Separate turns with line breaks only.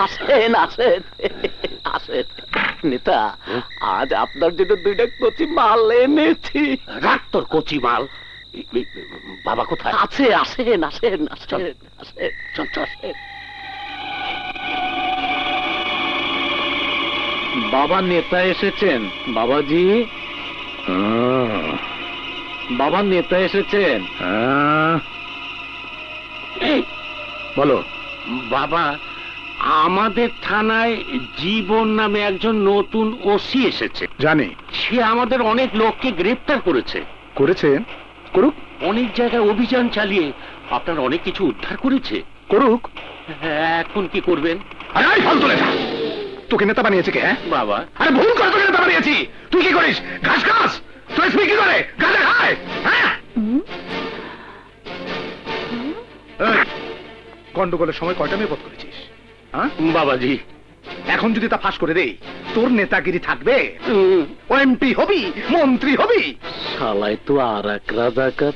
আসেন আসেন আসেন নেতা, আজ আপনার জন্য দুইটা কচি মাল এনেছি।
রাখ তোর কচি মাল। বাবা কোথায়?
আছে, আসেন আসেন আসেন আসেন
চল চল।
আসেন।
বাবা নেতা এসেছেন বাবাজি। বাবা নেতা এসেছেন। বলো
বাবা, আমাদের থানায় জীবন নামে একজন নতুন ওসি এসেছে।
জানি
সে আমাদের অনেক লোককে গ্রেফতার করেছে।
করেছেন, করুক
অনেক জায়গায় অভিযান চালিয়ে আপনার অনেক কিছু উদ্ধার করেছে।
করুক।
এখন কি করবেন?
আরে ফালতু লেখা, তোকে নেতা বানিয়েছে কে?
বাবা,
আরে ভুল করে তোকে নেতা বানিয়েছি। তুই কি করিস? ঘাস খাস? তুই কি করে গাঁজা খায়? হ্যাঁ, গন্ডগোলের সময় কয়টা মেয়ে বধ করেছিস? হ্যাঁ
বাবাজি,
এখন যদি তা ফাঁস করে দেই, তোর নেতাগিরি থাকবে? ও এমপি হবি, মন্ত্রী হবি।
শালাই তো আর এক রাজাকার।